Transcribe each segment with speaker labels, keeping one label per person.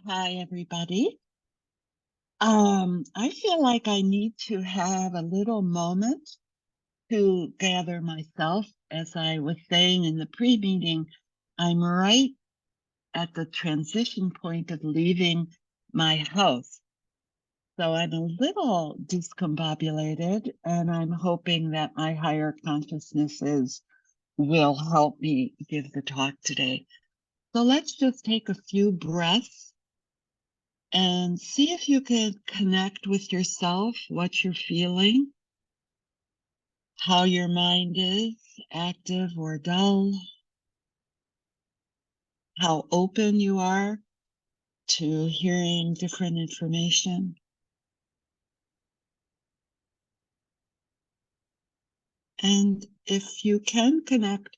Speaker 1: Hi, everybody. I feel like I need to have a little moment to gather myself. As I was saying in the pre-meeting, I'm right at the transition point of leaving my house. So I'm a little discombobulated, and I'm hoping that my higher consciousnesses will help me give the talk today. So let's just take a few breaths and see if you can connect with yourself, what you're feeling, how your mind is, active or dull, how open you are to hearing different information. And if you can connect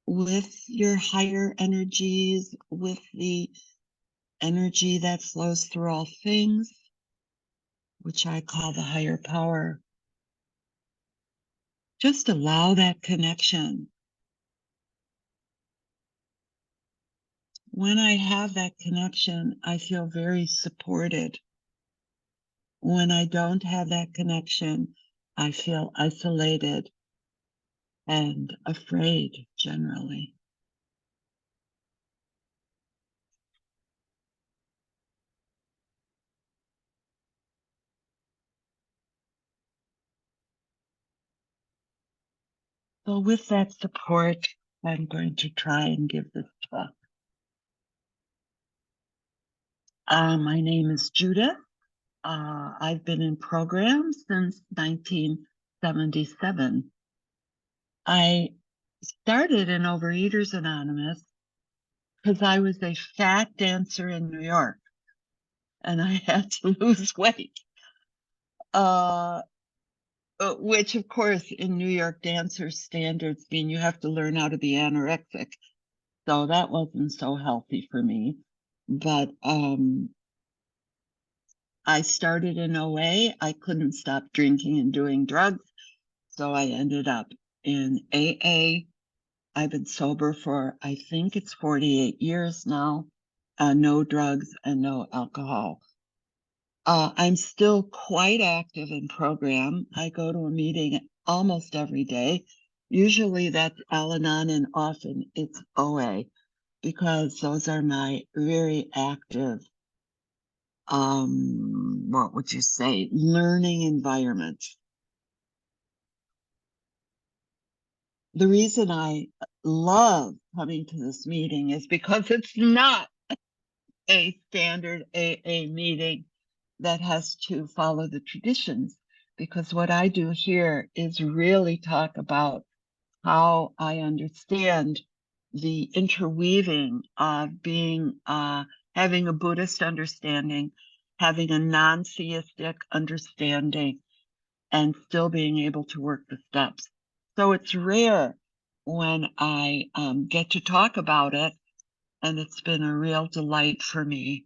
Speaker 1: with your higher energies, with the energy that flows through all things, which I call the higher power, just allow that connection. When I have that connection, I feel very supported. When I don't have that connection, I feel isolated and afraid generally. So with that support, I'm going to try and give this talk. My name is Judith. I've been in programs since 1977. I started in Overeaters Anonymous because I was a fat dancer in New York and I had to lose weight. Which of course in New York dancer standards mean you have to learn how to be anorexic. So that wasn't so healthy for me. But I started in OA. I couldn't stop drinking and doing drugs. So I ended up in AA. I've been sober for, I think it's 48 years now. No drugs and no alcohol. I'm still quite active in program. I go to a meeting almost every day. Usually that's Al-Anon and often it's OA because those are my very active, what would you say, learning environments. The reason I love coming to this meeting is because it's not a standard AA meeting that has to follow the traditions, because what I do here is really talk about how I understand the interweaving of being, having a Buddhist understanding, having a non-theistic understanding, and still being able to work the steps. So it's rare when I get to talk about it, and it's been a real delight for me.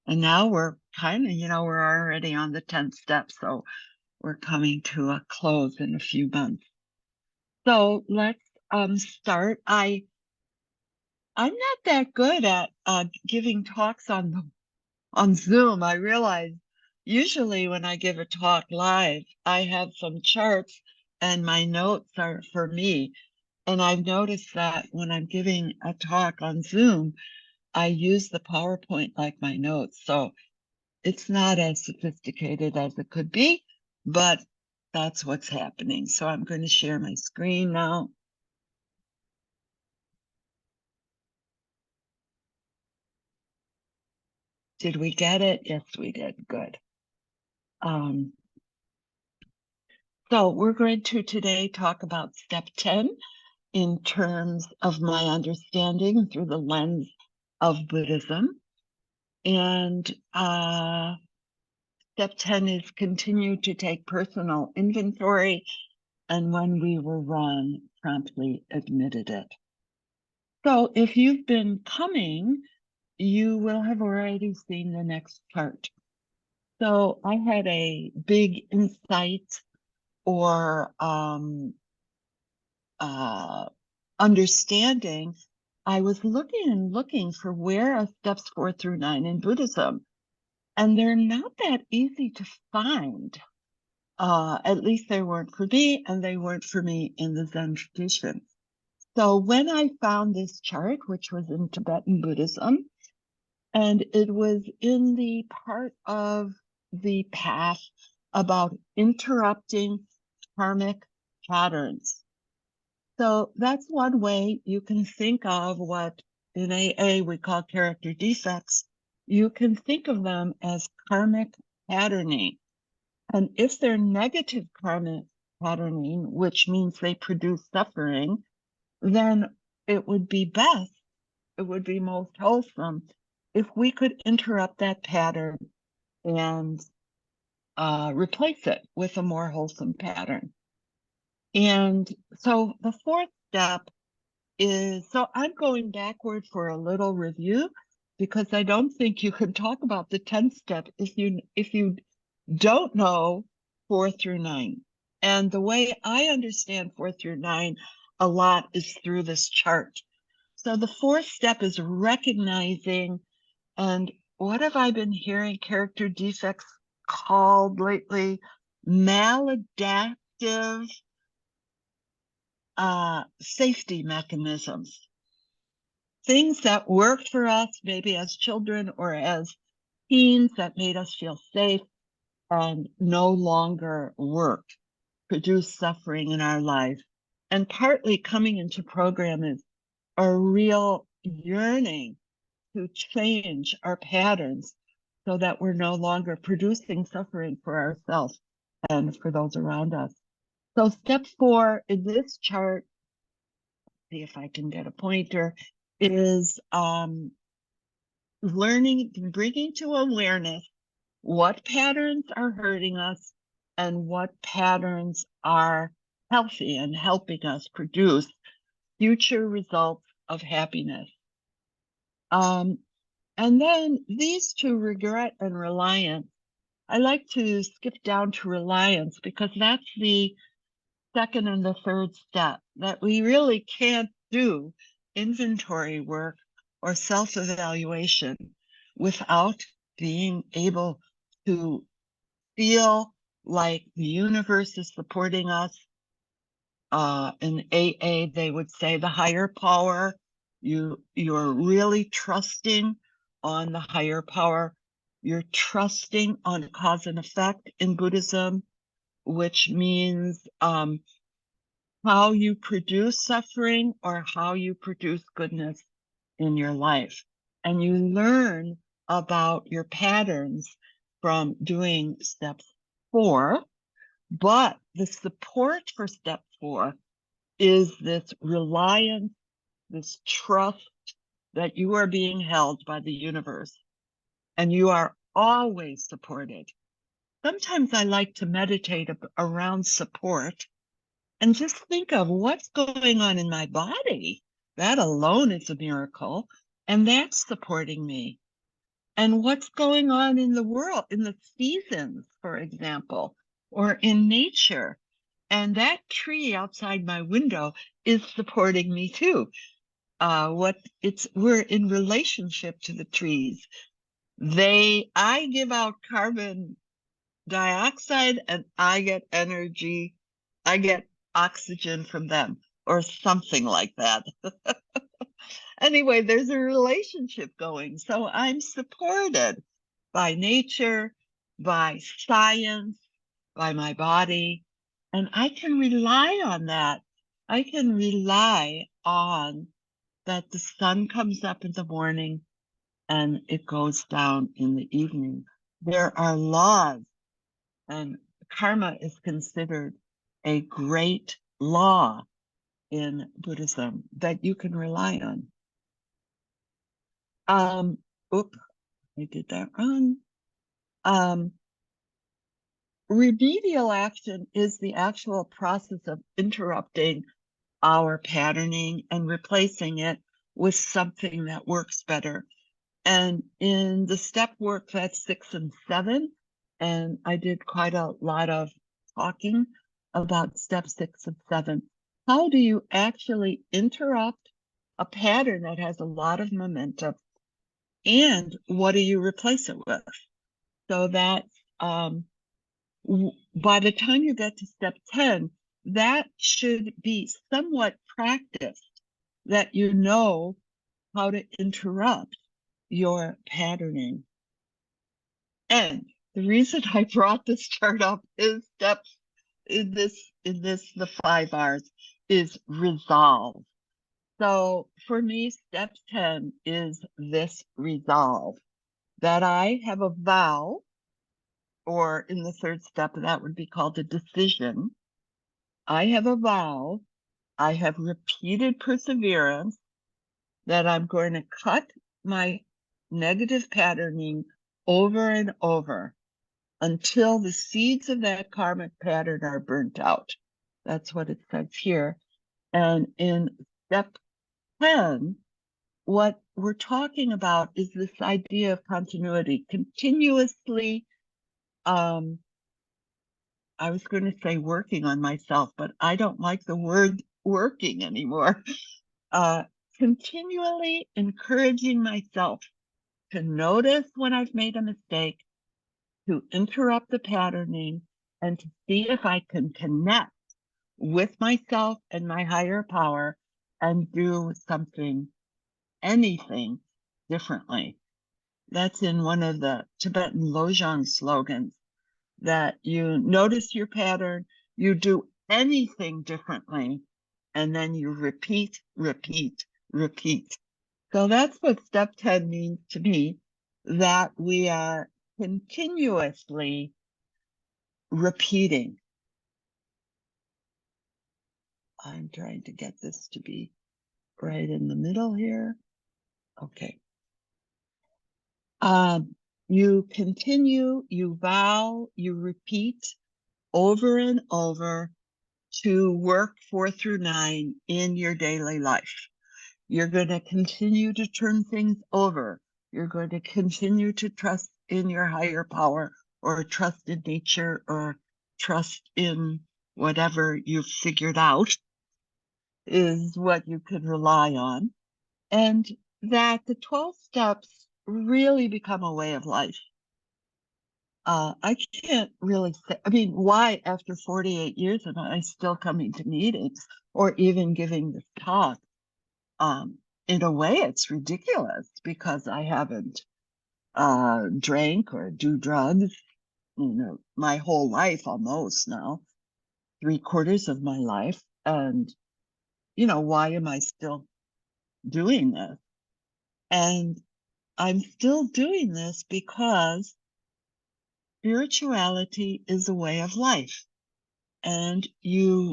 Speaker 1: And now we're kind of, we're already on the 10th step, so we're coming to a close in a few months. So let's start. I'm not that good at giving talks on Zoom. I realize usually when I give a talk live, I have some charts and my notes are for me. And I've noticed that when I'm giving a talk on Zoom, I use the PowerPoint like my notes. So it's not as sophisticated as it could be, but that's what's happening. So I'm going to share my screen now. Did we get it? Yes, we did. Good. So we're going to today talk about step 10 in terms of my understanding through the lens of Buddhism. And step 10 is continue to take personal inventory, and when we were wrong, promptly admitted it. So if you've been coming, you will have already seen the next part. So I had a big insight or understanding I was looking and looking for where are steps 4 through 9 in Buddhism, and they're not that easy to find. At least they weren't for me, and they weren't for me in the Zen tradition. So when I found this chart, which was in Tibetan Buddhism, and it was in the part of the path about interrupting karmic patterns. So that's one way you can think of what in AA we call character defects. You can think of them as karmic patterning. And if they're negative karmic patterning, which means they produce suffering, then it would be best, it would be most wholesome if we could interrupt that pattern and replace it with a more wholesome pattern. And so the fourth step is, so I'm going backward for a little review because I don't think you can talk about the 10th step if you don't know 4 through 9. And the way I understand 4 through 9 a lot is through this chart. So the fourth step is recognizing, and what have I been hearing character defects called lately? Maladaptive safety mechanisms. Things that worked for us, maybe as children or as teens, that made us feel safe and no longer work, produce suffering in our life. And partly coming into program is a real yearning to change our patterns so that we're no longer producing suffering for ourselves and for those around us. So step 4 in this chart, see if I can get a pointer, is learning, bringing to awareness what patterns are hurting us and what patterns are healthy and helping us produce future results of happiness. And then these two, regret and reliance, I like to skip down to reliance because that's the second and the third step, that we really can't do inventory work or self-evaluation without being able to feel like the universe is supporting us. In AA, they would say the higher power. You're really trusting on the higher power. You're trusting on cause and effect in Buddhism, which means how you produce suffering or how you produce goodness in your life. And you learn about your patterns from doing step 4, but the support for step 4 is this reliance, this trust that you are being held by the universe and you are always supported. Sometimes I like to meditate around support and just think of what's going on in my body. That alone is a miracle, and that's supporting me. And what's going on in the world, in the seasons, for example, or in nature. And that tree outside my window is supporting me too. We're in relationship to the trees. I give out carbon dioxide and I get energy. I get oxygen from them or something like that. Anyway, there's a relationship going. So I'm supported by nature, by science, by my body, and I can rely on that. I can rely on that the sun comes up in the morning and it goes down in the evening. There are laws, and karma is considered a great law in Buddhism that you can rely on. Oops, I did that wrong. Remedial action is the actual process of interrupting our patterning and replacing it with something that works better. And in the step work, that's 6 and 7, and I did quite a lot of talking about step 6 and 7. How do you actually interrupt a pattern that has a lot of momentum, and what do you replace it with? So that by the time you get to step 10, that should be somewhat practiced, that you know how to interrupt your patterning. And the reason I brought this chart up is steps in the 5 R's is resolve. So for me, step 10 is this resolve, that I have a vow, or in the 3rd step, that would be called a decision. I have a vow, I have repeated perseverance, that I'm going to cut my negative patterning over and over until the seeds of that karmic pattern are burnt out. That's what it says here. And in step 10, what we're talking about is this idea of continuity, continuously, I was going to say working on myself, but I don't like the word working anymore. Continually encouraging myself to notice when I've made a mistake, to interrupt the patterning, and to see if I can connect with myself and my higher power and do something, anything differently. That's in one of the Tibetan Lojong slogans, that you notice your pattern, you do anything differently, and then you repeat, repeat, repeat. So that's what step 10 means to me, that we are continuously repeating. I'm trying to get this to be right in the middle here. Okay. You continue, you vow, you repeat over and over to work 4 through 9 in your daily life. You're going to continue to turn things over. You're going to continue to trust in your higher power, or trust in nature, or trust in whatever you've figured out is what you can rely on. And that the 12 steps really become a way of life. I can't really say, I mean, why after 48 years am I still coming to meetings or even giving this talk? In a way, it's ridiculous, because I haven't drank or do drugs, my whole life almost now, 3/4 of my life. And, why am I still doing this? And I'm still doing this because spirituality is a way of life. And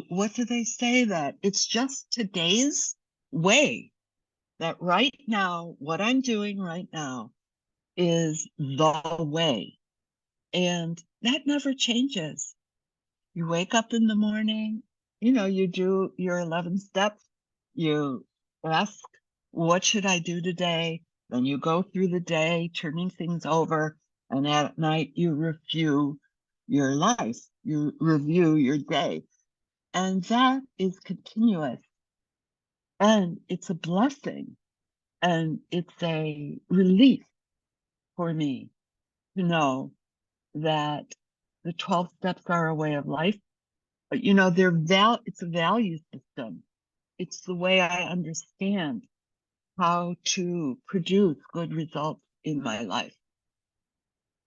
Speaker 1: what do they say? That it's just today's way, that right now, what I'm doing right now is the way. And that never changes. You wake up in the morning, you do your 11 steps, you ask, what should I do today? Then you go through the day, turning things over, and at night you review your life, you review your day. And that is continuous. And it's a blessing. And it's a relief for me to know that the 12 steps are a way of life. But it's a value system. It's the way I understand how to produce good results in my life.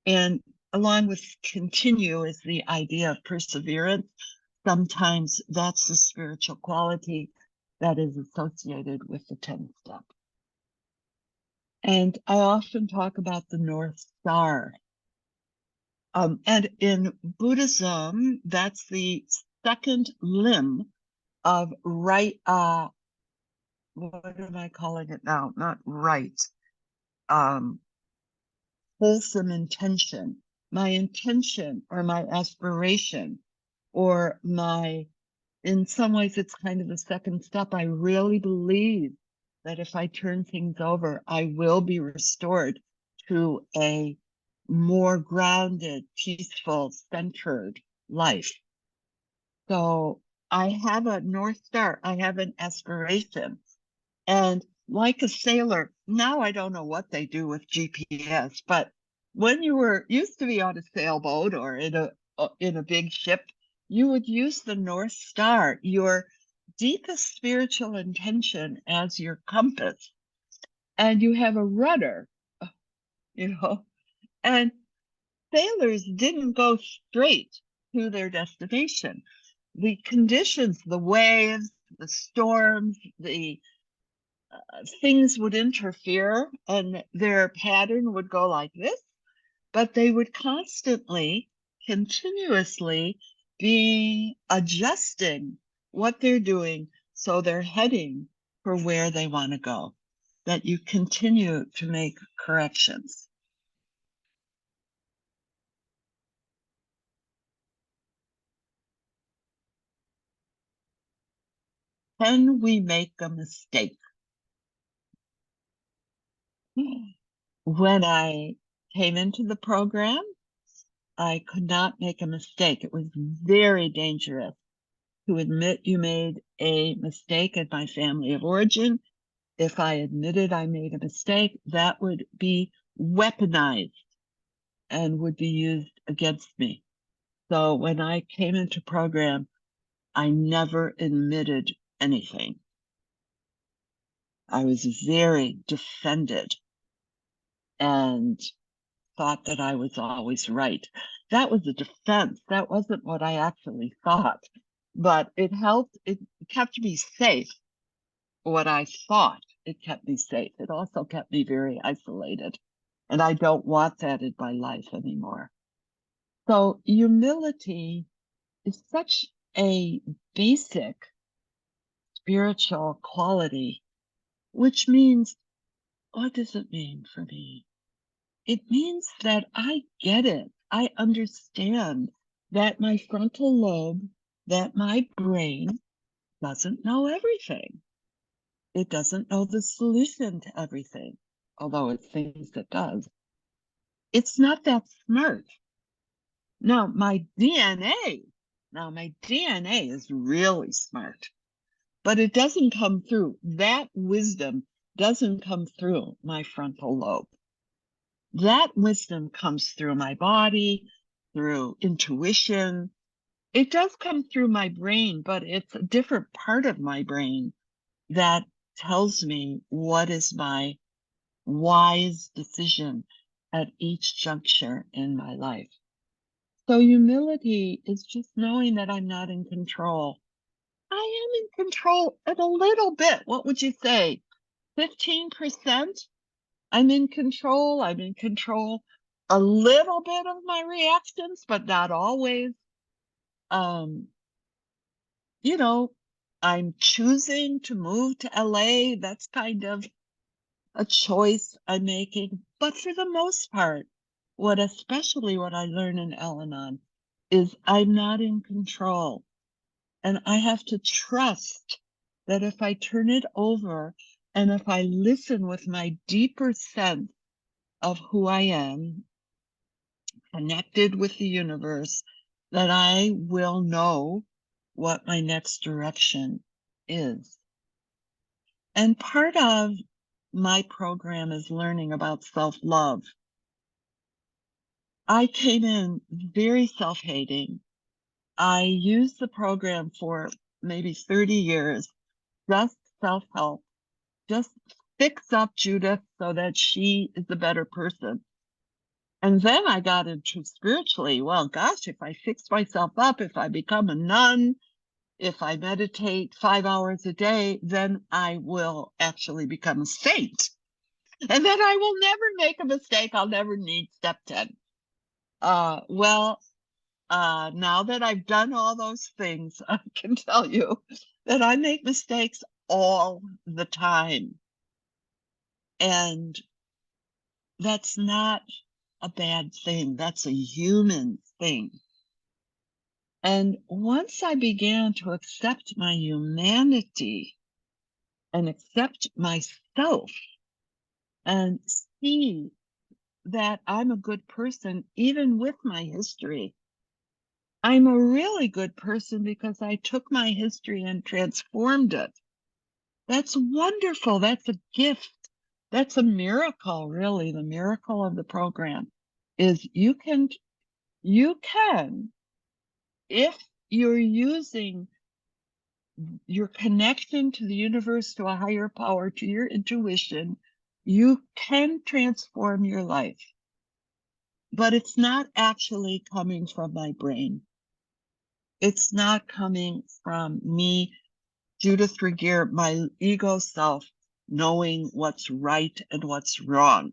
Speaker 1: And along with continue is the idea of perseverance. Sometimes that's the spiritual quality that is associated with the 10th step. And I often talk about the North Star. And in Buddhism, that's the second limb of right, what am I calling it now? Not right. Wholesome intention. My intention, or my aspiration, or in some ways, it's kind of the second step. I really believe that if I turn things over, I will be restored to a more grounded, peaceful, centered life. So I have a North Star. I have an aspiration. And like a sailor, now I don't know what they do with GPS, but when you were used to be on a sailboat or in a big ship, you would use the North Star, your deepest spiritual intention, as your compass, and you have a rudder, you know, and sailors didn't go straight to their destination. The conditions, the waves, the storms, the things would interfere and their pattern would go like this, but they would constantly, continuously be adjusting what they're doing so they're heading for where they want to go, that you continue to make corrections. Can we make a mistake? When I came into the program, I could not make a mistake. It was very dangerous to admit you made a mistake in my family of origin. If I admitted I made a mistake, that would be weaponized and would be used against me. So when I came into program, I never admitted anything. I was very defended and thought that I was always right. That was a defense. That wasn't what I actually thought, but it helped. It kept me safe. What I thought, it kept me safe. It also kept me very isolated. And I don't want that in my life anymore. So humility is such a basic spiritual quality, which means, what does it mean for me? It means that I get it. I understand that my frontal lobe, that my brain doesn't know everything. It doesn't know the solution to everything, although it thinks it does. It's not that smart. Now, my DNA, is really smart, but it doesn't come through. That wisdom doesn't come through my frontal lobe. That wisdom comes through my body, through intuition. It does come through my brain, but it's a different part of my brain that tells me what is my wise decision at each juncture in my life. So humility is just knowing that I'm not in control. I am in control at a little bit. What would you say? 15%? I'm in control. I'm in control a little bit of my reactions, but not always. Um, you know, I'm choosing to move to LA. That's kind of a choice I'm making. But for the most part, especially what I learn in Al-Anon is I'm not in control. And I have to trust that if I turn it over and if I listen with my deeper sense of who I am, connected with the universe, that I will know what my next direction is. And part of my program is learning about self-love. I came in very self-hating. I used the program for maybe 30 years, just self-help, just fix up Judith so that she is a better person. And then I got into spiritually, well, gosh, if I fix myself up, if I become a nun, if I meditate 5 hours a day, then I will actually become a saint. And then I will never make a mistake. I'll never need step 10. Now that I've done all those things, I can tell you that I make mistakes all the time. And that's not a bad thing. That's a human thing. And once I began to accept my humanity and accept myself and see that I'm a good person, even with my history, I'm a really good person because I took my history and transformed it. That's wonderful. That's a gift. That's a miracle, really. The miracle of the program is you can, if you're using your connection to the universe, to a higher power, to your intuition, you can transform your life. But it's not actually coming from my brain. It's not coming from me, Judith Ragir, my ego self, knowing what's right and what's wrong.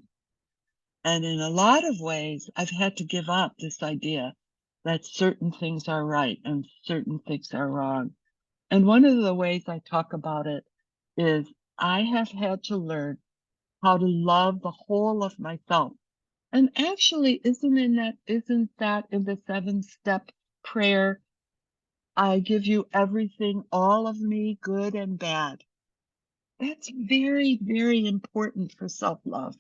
Speaker 1: And in a lot of ways, I've had to give up this idea that certain things are right and certain things are wrong. And one of the ways I talk about it is I have had to learn how to love the whole of myself. And actually, isn't that in the 7-step prayer? I give you everything, all of me, good and bad. That's very, very important for self-love.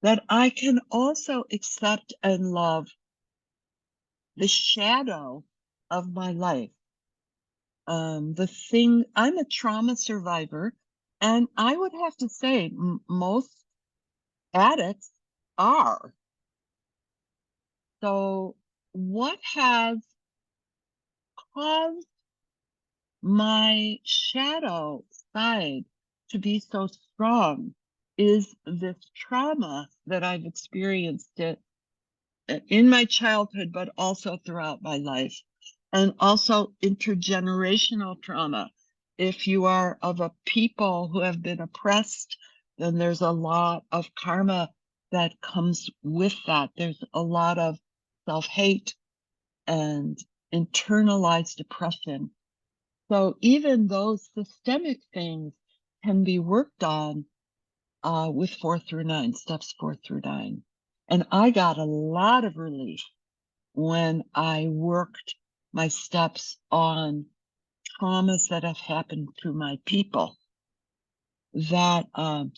Speaker 1: That I can also accept and love the shadow of my life. I'm a trauma survivor, and I would have to say most addicts are. So what has caused my shadow side to be so strong is this trauma that I've experienced in my childhood, but also throughout my life, and also intergenerational trauma. If you are of a people who have been oppressed, then there's a lot of karma that comes with that. There's a lot of self-hate and internalized depression. So even those systemic things can be worked on with 4 through 9, steps 4 through 9. And I got a lot of relief when I worked my steps on traumas that have happened to my people. That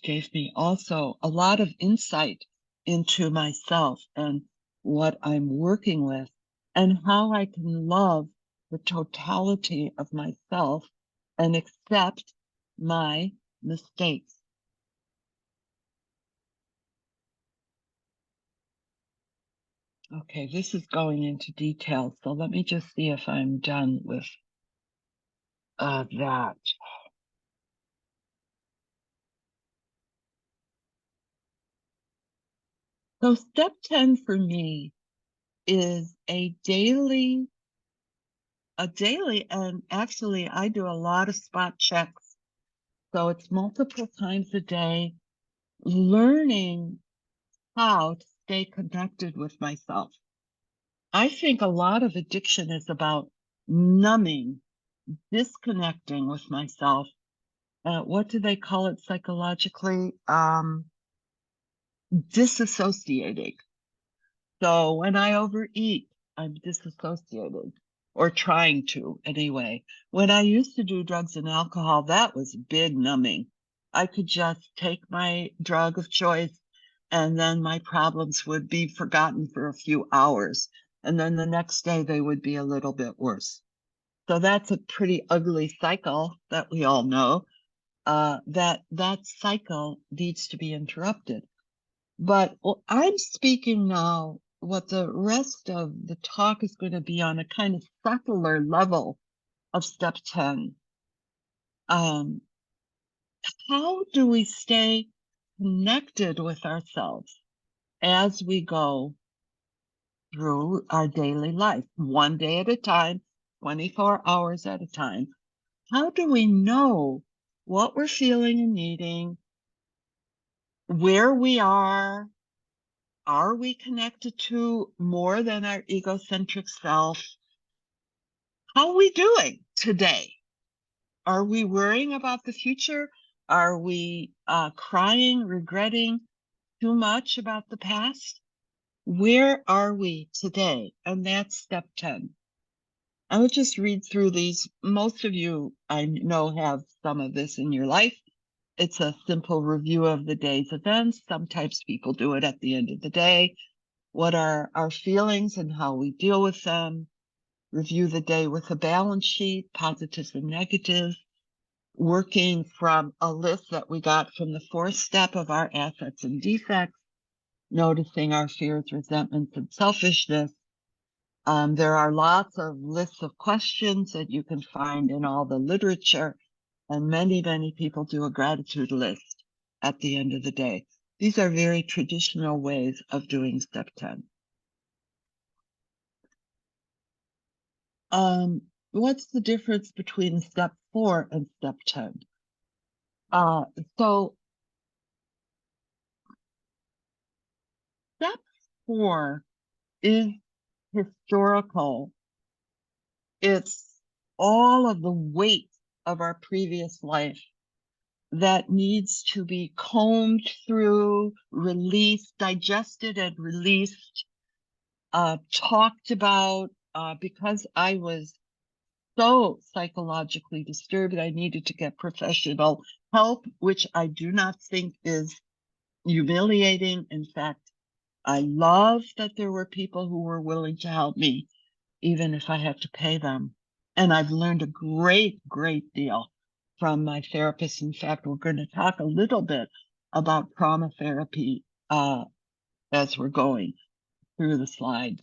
Speaker 1: gave me also a lot of insight into myself and what I'm working with and how I can love the totality of myself and accept my mistakes. Okay, this is going into detail, so let me just see if I'm done with that. So step 10 for me is a daily, and actually I do a lot of spot checks. So it's multiple times a day, learning how to stay connected with myself. I think a lot of addiction is about numbing, disconnecting with myself. What do they call it psychologically? Disassociating. So when I overeat, I'm disassociated, or trying to anyway. When I used to do drugs and alcohol, that was big numbing. I could just take my drug of choice and then my problems would be forgotten for a few hours. And then the next day they would be a little bit worse. So that's a pretty ugly cycle that we all know. That cycle needs to be interrupted. But I'm speaking now, what the rest of the talk is going to be on a kind of subtler level of step 10. How do we stay connected with ourselves as we go through our daily life, one day at a time, 24 hours at a time? How do we know what we're feeling and needing, where we are? Are we connected to more than our egocentric self? How are we doing today? Are we worrying about the future? Are we crying, regretting too much about the past? Where are we today? And that's step 10. I will just read through these. Most of you, I know, have some of this in your life. It's a simple review of the day's events. Sometimes people do it at the end of the day. What are our feelings and how we deal with them? Review the day with a balance sheet, positives and negatives. working from a list that we got from the fourth step of our assets and defects, noticing our fears, resentments, and selfishness. There are lots of lists of questions that you can find in all the literature, and many, many people do a gratitude list at the end of the day. These are very traditional ways of doing step 10. What's the difference between step 4 and step 10? So step 4 is historical. It's all of the weight of our previous life that needs to be combed through, released, digested and released, talked about, because I was so psychologically disturbed, I needed to get professional help, which I do not think is humiliating. In fact, I love that there were people who were willing to help me, even if I had to pay them. And I've learned a great, great deal from my therapist. In fact, we're going to talk a little bit about trauma therapy as we're going through the slides.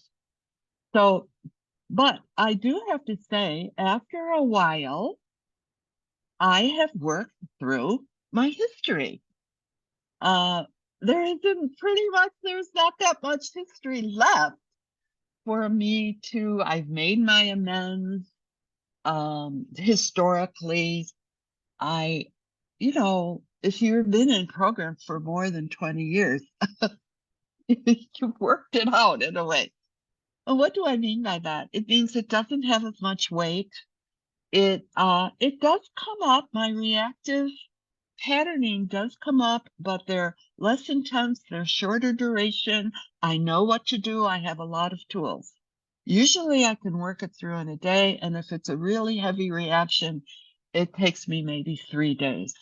Speaker 1: So, but I do have to say, after a while, I have worked through my history. There's not that much history left for me to, I've made my amends. Historically, if you've been in programs for more than 20 years, you've worked it out in a way. And what do I mean by that? It means it doesn't have as much weight. It does come up. My reactive patterning does come up, but they're less intense. They're shorter duration. I know what to do. I have a lot of tools. Usually I can work it through in a day. And if it's a really heavy reaction, it takes me maybe 3 days.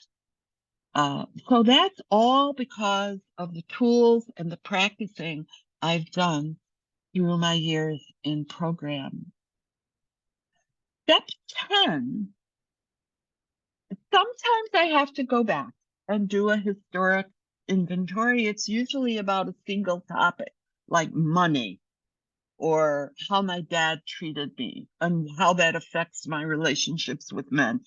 Speaker 1: So that's all because of the tools and the practicing I've done through my years in program. Step 10, sometimes I have to go back and do a historic inventory. It's usually about a single topic, like money, or how my dad treated me and how that affects my relationships with men.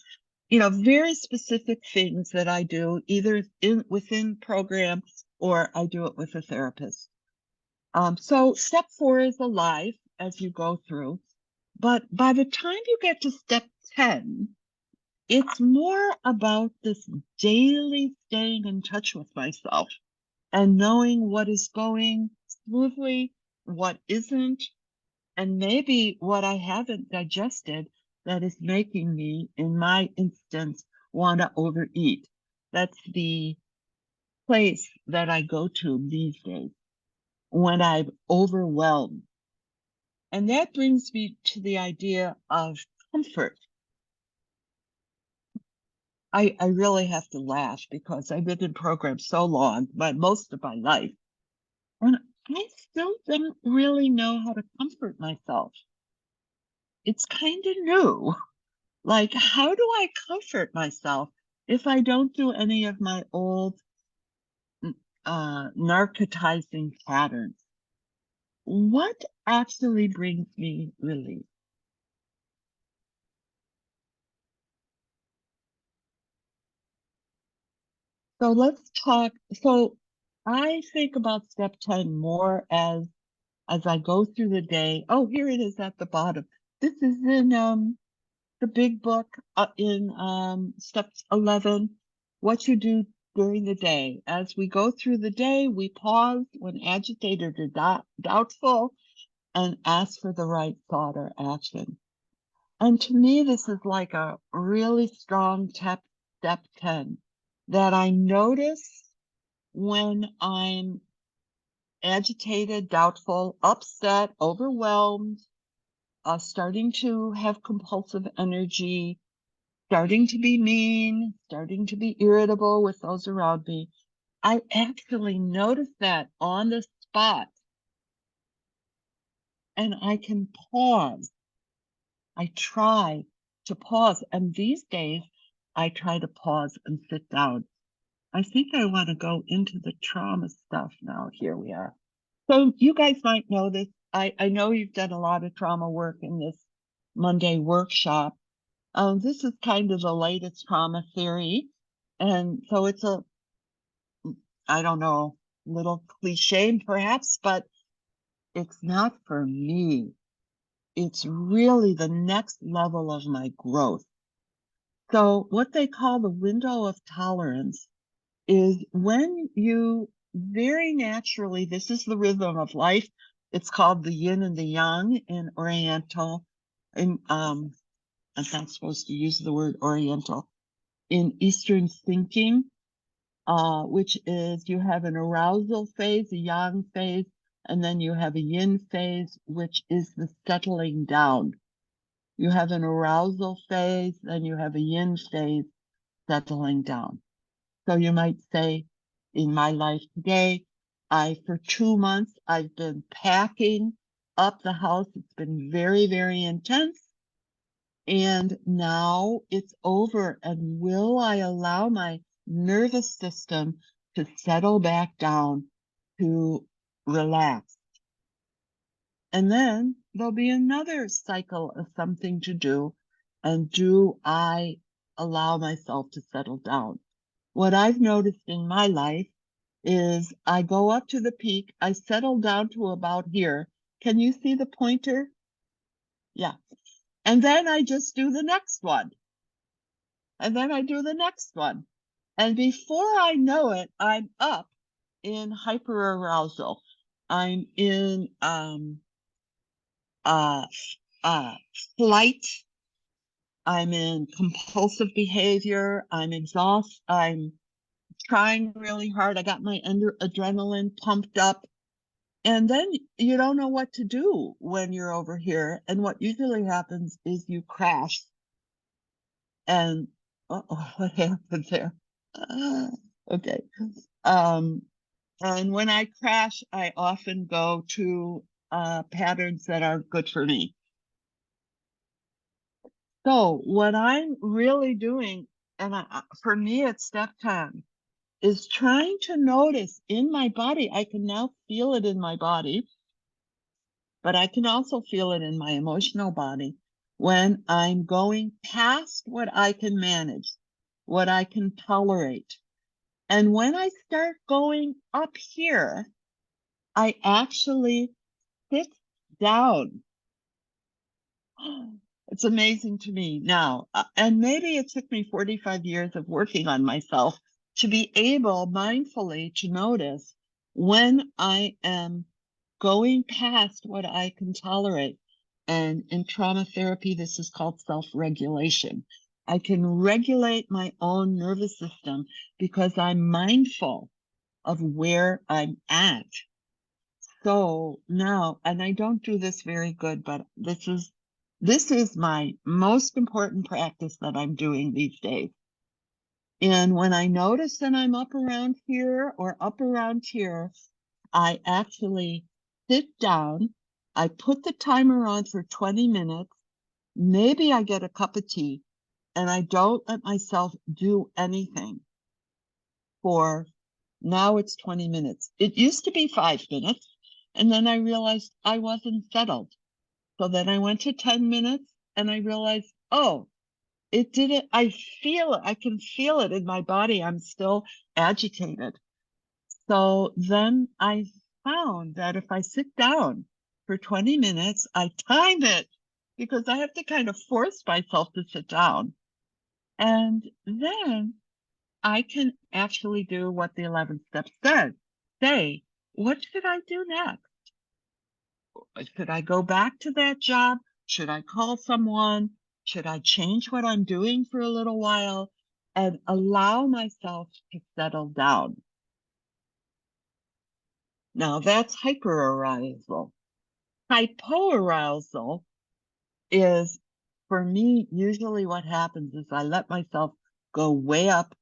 Speaker 1: Very specific things that I do either within program or I do it with a therapist. So step 4 is alive as you go through, but by the time you get to step 10, it's more about this daily staying in touch with myself and knowing what is going smoothly, what isn't, and maybe what I haven't digested that is making me, in my instance, want to overeat. That's the place that I go to these days when I'm overwhelmed. And that brings me to the idea of comfort. I really have to laugh because I've been in programs so long, but most of my life, and I still don't really know how to comfort myself. It's kind of new. Like, how do I comfort myself if I don't do any of my old narcotizing patterns? What actually brings me relief? So let's talk. So I think about step 10 more as I go through the day. Oh, here it is at the bottom. This is in the big book in steps 11, what you do during the day. As we go through the day, we pause when agitated or doubtful and ask for the right thought or action. And to me, this is like a really strong step 10 that I notice when I'm agitated, doubtful, upset, overwhelmed, starting to have compulsive energy, starting to be mean, starting to be irritable with those around me. I actually notice that on the spot and I can pause. I try to pause. And these days, I try to pause and sit down. I think I want to go into the trauma stuff now. Here we are. So you guys might know this. I know you've done a lot of trauma work in this Monday workshop. This is kind of the latest trauma theory. And so it's I don't know, little cliche perhaps, but it's not for me. It's really the next level of my growth. So what they call the window of tolerance is when you very naturally, this is the rhythm of life. It's called the yin and the yang in Oriental. And I'm not supposed to use the word Oriental. In Eastern thinking, which is you have an arousal phase, a yang phase, and then you have a yin phase, which is the settling down. You have an arousal phase, then you have a yin phase, settling down. So you might say, in my life today, for 2 months, I've been packing up the house. It's been very, very intense. And now it's over. And will I allow my nervous system to settle back down, to relax? And then there'll be another cycle of something to do. And do I allow myself to settle down? What I've noticed in my life is I go up to the peak, I settle down to about here. Can you see the pointer? Yeah. And then I just do the next one. And then I do the next one. And before I know it, I'm up in hyperarousal. I'm in flight. I'm in compulsive behavior. I'm exhausted. I'm trying really hard. I got my adrenaline pumped up. And then you don't know what to do when you're over here. And what usually happens is you crash. And what happened there? Okay. And when I crash, I often go to patterns that are good for me. So what I'm really doing, and for me, it's step 10, is trying to notice in my body. I can now feel it in my body, but I can also feel it in my emotional body when I'm going past what I can manage, what I can tolerate. And when I start going up here, I actually sit down. It's amazing to me now. And maybe it took me 45 years of working on myself to be able mindfully to notice when I am going past what I can tolerate. And in trauma therapy, this is called self-regulation. I can regulate my own nervous system because I'm mindful of where I'm at. So now, and I don't do this very good, but this is my most important practice that I'm doing these days. And when I notice that I'm up around here or up around here, I actually sit down. I put the timer on for 20 minutes. Maybe I get a cup of tea, and I don't let myself do anything for, now it's 20 minutes. It used to be 5 minutes. And then I realized I wasn't settled. So then I went to 10 minutes and I realized, oh, it didn't, I feel it. I can feel it in my body. I'm still agitated. So then I found that if I sit down for 20 minutes, I time it because I have to kind of force myself to sit down. And then I can actually do what the 11 steps said. Say, what should I do next? Should I go back to that job? Should I call someone? Should I change what I'm doing for a little while and allow myself to settle down? Now that's hyperarousal. Hypoarousal is, for me, usually what happens is I let myself go way up,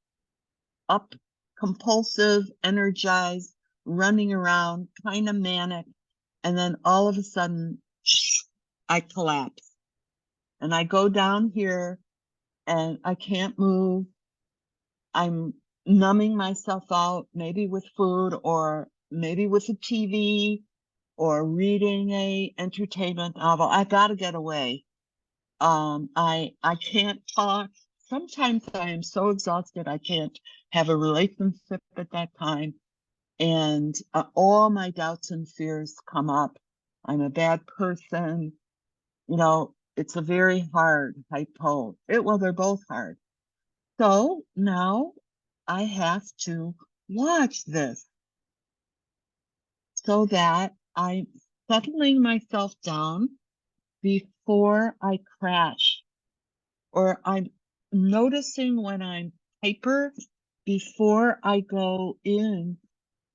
Speaker 1: compulsive, energized, running around, kind of manic. And then all of a sudden, I collapse. And I go down here and I can't move. I'm numbing myself out, maybe with food or maybe with a TV or reading a entertainment novel. I gotta get away. I can't talk. Sometimes I am so exhausted I can't have a relationship at that time. And all my doubts and fears come up. I'm a bad person. You know, it's a very hard hypo. Well, they're both hard. So now I have to watch this so that I'm settling myself down before I crash, or I'm noticing when I'm hyper before I go in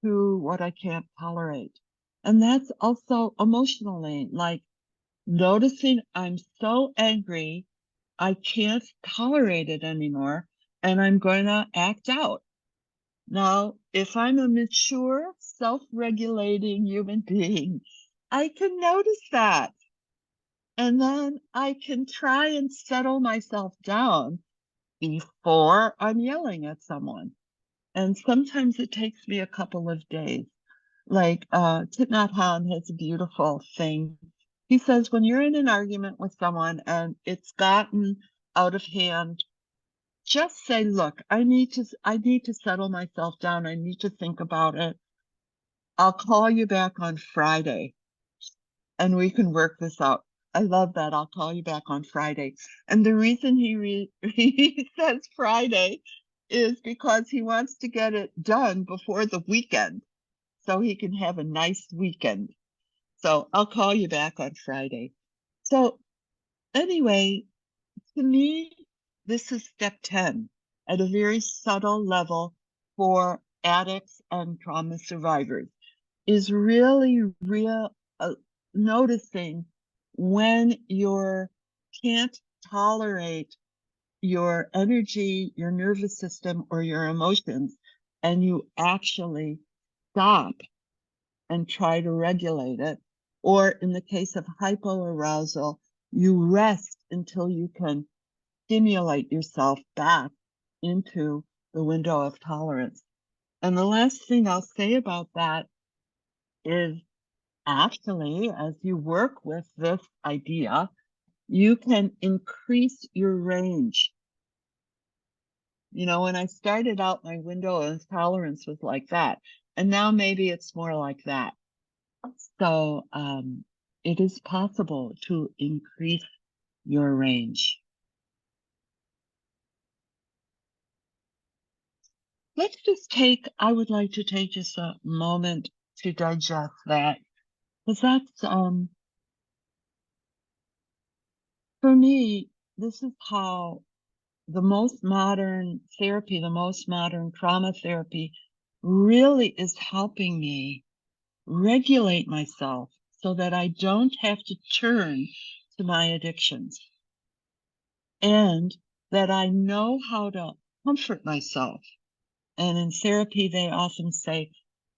Speaker 1: to what I can't tolerate. And that's also emotionally, like noticing I'm so angry, I can't tolerate it anymore, and I'm going to act out. Now, if I'm a mature, self-regulating human being, I can notice that. And then I can try and settle myself down before I'm yelling at someone. And sometimes it takes me a couple of days. Like Thich Nhat Hanh has a beautiful thing. He says, when you're in an argument with someone and it's gotten out of hand, just say, look, I need to settle myself down. I need to think about it. I'll call you back on Friday and we can work this out. I love that. I'll call you back on Friday. And the reason he says Friday is because he wants to get it done before the weekend so he can have a nice weekend. So I'll call you back on Friday. So anyway, to me, this is step 10 at a very subtle level for addicts and trauma survivors, is really noticing when you can't tolerate your energy, your nervous system, or your emotions, and you actually stop and try to regulate it. Or in the case of hypoarousal, you rest until you can stimulate yourself back into the window of tolerance. And the last thing I'll say about that is actually, as you work with this idea, you can increase your range. You know, when I started out, my window of tolerance was like that. And now maybe it's more like that. So it is possible to increase your range. I would like to take just a moment to digest that. Because that's, for me, this is how the most modern therapy, the most modern trauma therapy really is helping me regulate myself so that I don't have to turn to my addictions, and that I know how to comfort myself. And in therapy, they often say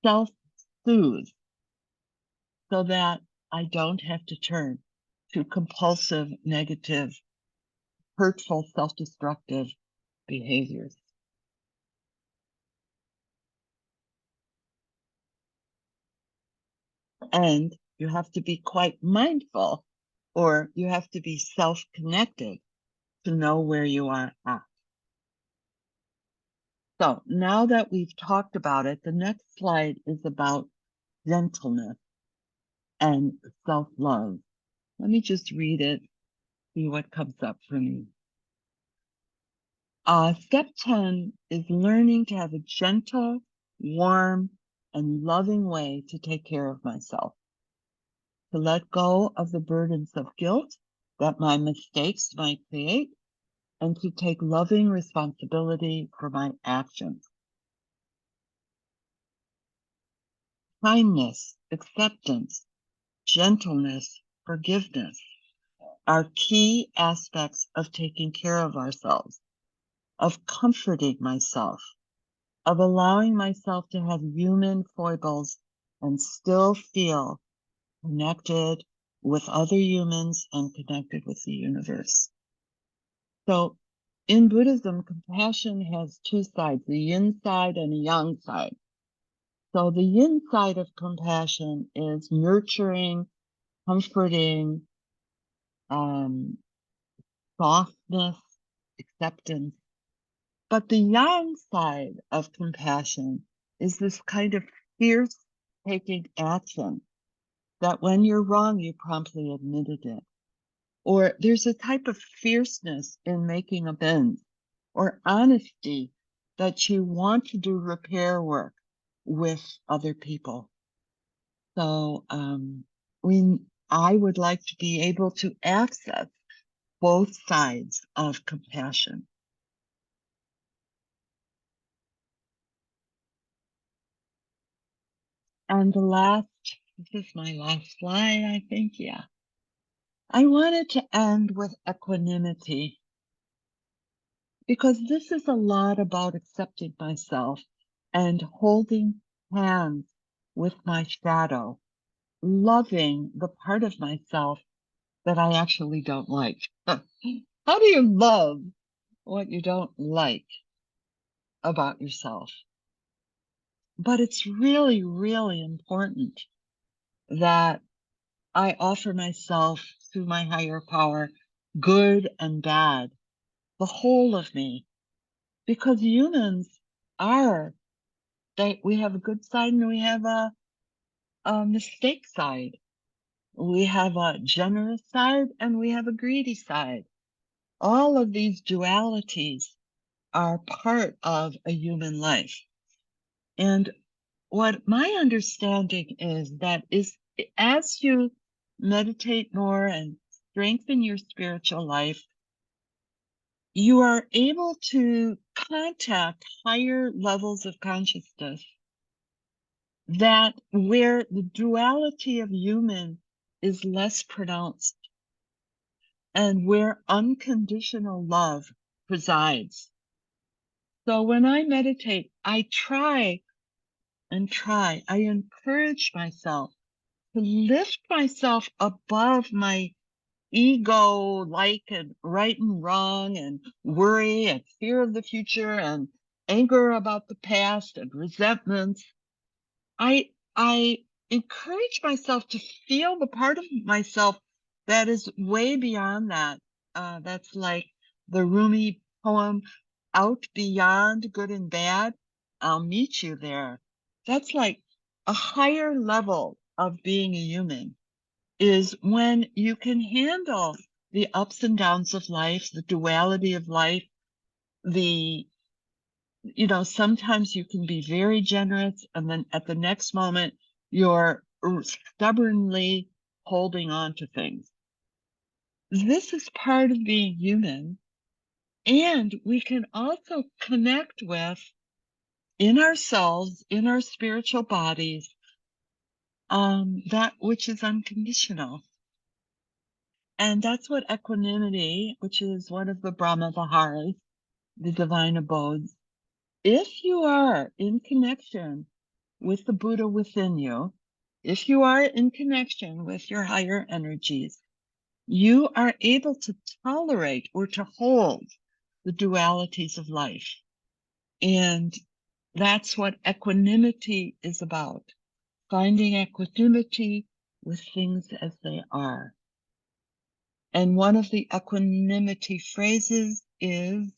Speaker 1: self-soothe so that I don't have to turn to compulsive, negative, hurtful, self-destructive behaviors. And you have to be quite mindful, or you have to be self-connected to know where you are at. So now that we've talked about it, the next slide is about gentleness and self-love. Let me just read it, see what comes up for me. Step 10 is learning to have a gentle, warm, and loving way to take care of myself, to let go of the burdens of guilt that my mistakes might create, and to take loving responsibility for my actions. Kindness, acceptance, gentleness, forgiveness are key aspects of taking care of ourselves, of comforting myself, of allowing myself to have human foibles and still feel connected with other humans and connected with the universe. So in Buddhism, compassion has two sides, the yin side and a yang side. So the yin side of compassion is nurturing, comforting, softness, acceptance. But the yang side of compassion is this kind of fierce taking action that when you're wrong, you promptly admitted it. Or there's a type of fierceness in making amends or honesty that you want to do repair work with other people. So I would like to be able to access both sides of compassion. And this is my last slide, I think, yeah. I wanted to end with equanimity, because this is a lot about accepting myself and holding hands with my shadow, loving the part of myself that I actually don't like. How do you love what you don't like about yourself? But it's really, really important that I offer myself through my higher power, good and bad, the whole of me, because humans we have a good side and we have a mistake side. We have a generous side and we have a greedy side. All of these dualities are part of a human life. And what my understanding is that as you meditate more and strengthen your spiritual life, you are able to contact higher levels of consciousness that where the duality of human is less pronounced and where unconditional love presides. So when I meditate, I encourage myself to lift myself above my ego, and right and wrong, and worry and fear of the future and anger about the past and resentments. I encourage myself to feel the part of myself that is way beyond that. That's like the Rumi poem, "Out beyond good and bad, I'll meet you there." That's like a higher level of being a human, is when you can handle the ups and downs of life, the duality of life, sometimes you can be very generous, and then at the next moment, you're stubbornly holding on to things. This is part of being human. And we can also connect with, in ourselves, in our spiritual bodies, that which is unconditional. And that's what equanimity, which is one of the Brahma Viharas, the divine abodes, if you are in connection with the Buddha within you, if you are in connection with your higher energies, you are able to tolerate or to hold the dualities of life. And that's what equanimity is about, finding equanimity with things as they are. And one of the equanimity phrases is,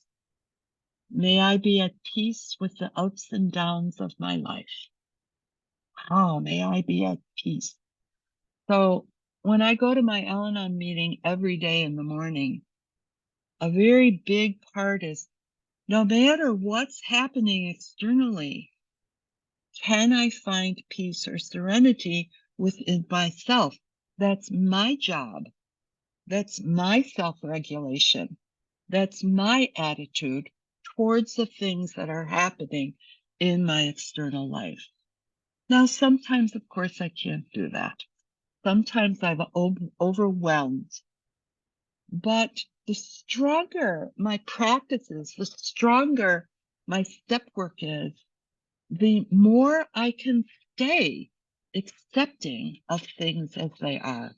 Speaker 1: "May I be at peace with the ups and downs of my life." How may I be at peace? So when I go to my Al-Anon meeting every day in the morning, a very big part is, no matter what's happening externally, can I find peace or serenity within myself? That's my job. That's my self-regulation. That's my attitude towards the things that are happening in my external life. Now, sometimes, of course, I can't do that. Sometimes I'm overwhelmed. But the stronger my practice is, the stronger my step work is, the more I can stay accepting of things as they are.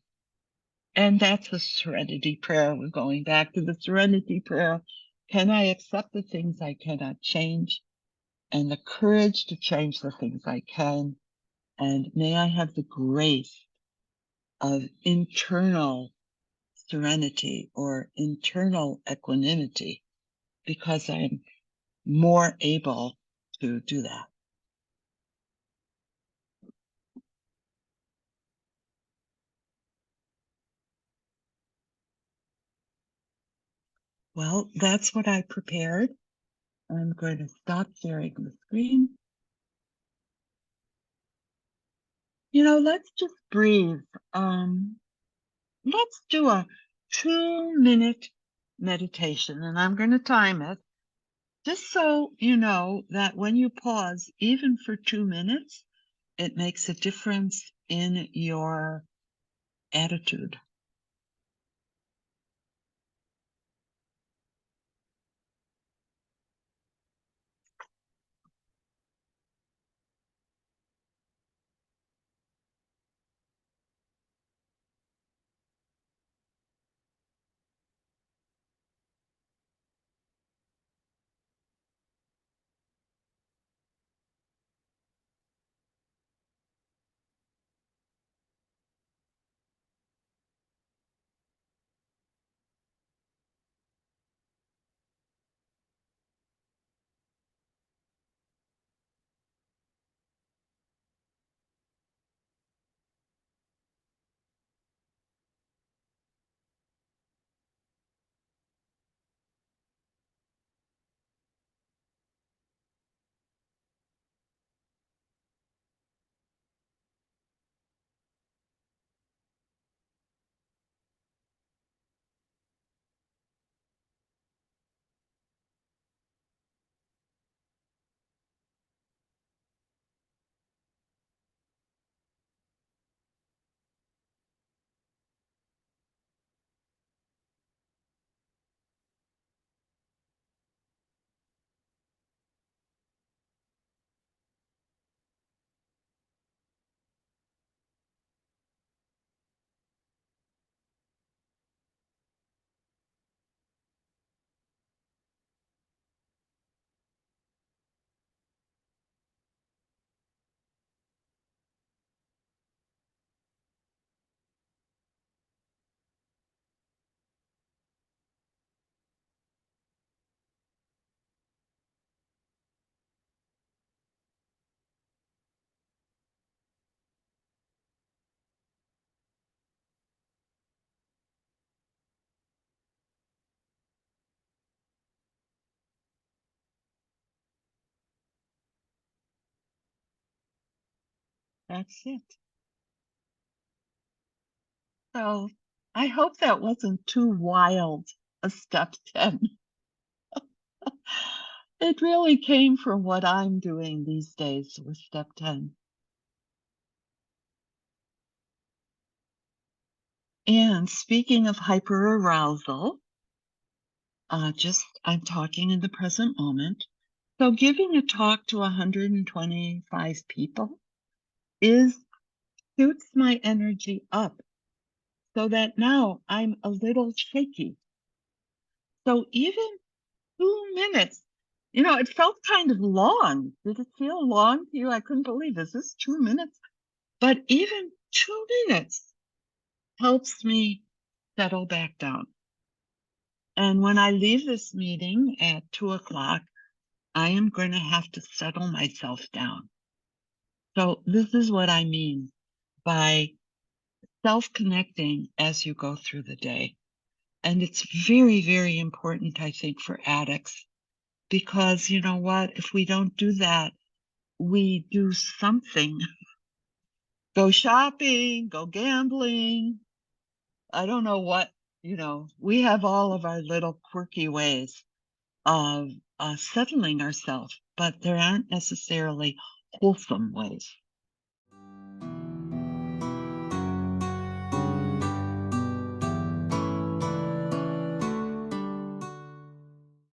Speaker 1: And that's the serenity prayer. We're going back to the serenity prayer. Can I accept the things I cannot change, and the courage to change the things I can? And may I have the grace of internal serenity or internal equanimity, because I'm more able to do that. Well, that's what I prepared. I'm going to stop sharing the screen. Let's just breathe. Let's do a 2-minute meditation, and I'm going to time it, just so you know that when you pause, even for 2 minutes, it makes a difference in your attitude. That's it. So I hope that wasn't too wild a step 10. It really came from what I'm doing these days with step 10. And speaking of hyperarousal, I'm talking in the present moment. So giving a talk to 125 people shoots my energy up, so that now I'm a little shaky. So even 2 minutes, it felt kind of long. Did it feel long to you? I couldn't believe, is this 2 minutes? But even 2 minutes helps me settle back down. And when I leave this meeting at 2 o'clock, I am going to have to settle myself down. So this is what I mean by self-connecting as you go through the day. And it's very, very important, I think, for addicts, because you know what? If we don't do that, we do something. Go shopping, go gambling. I don't know what, we have all of our little quirky ways of settling ourselves, but there aren't necessarily wholesome ways.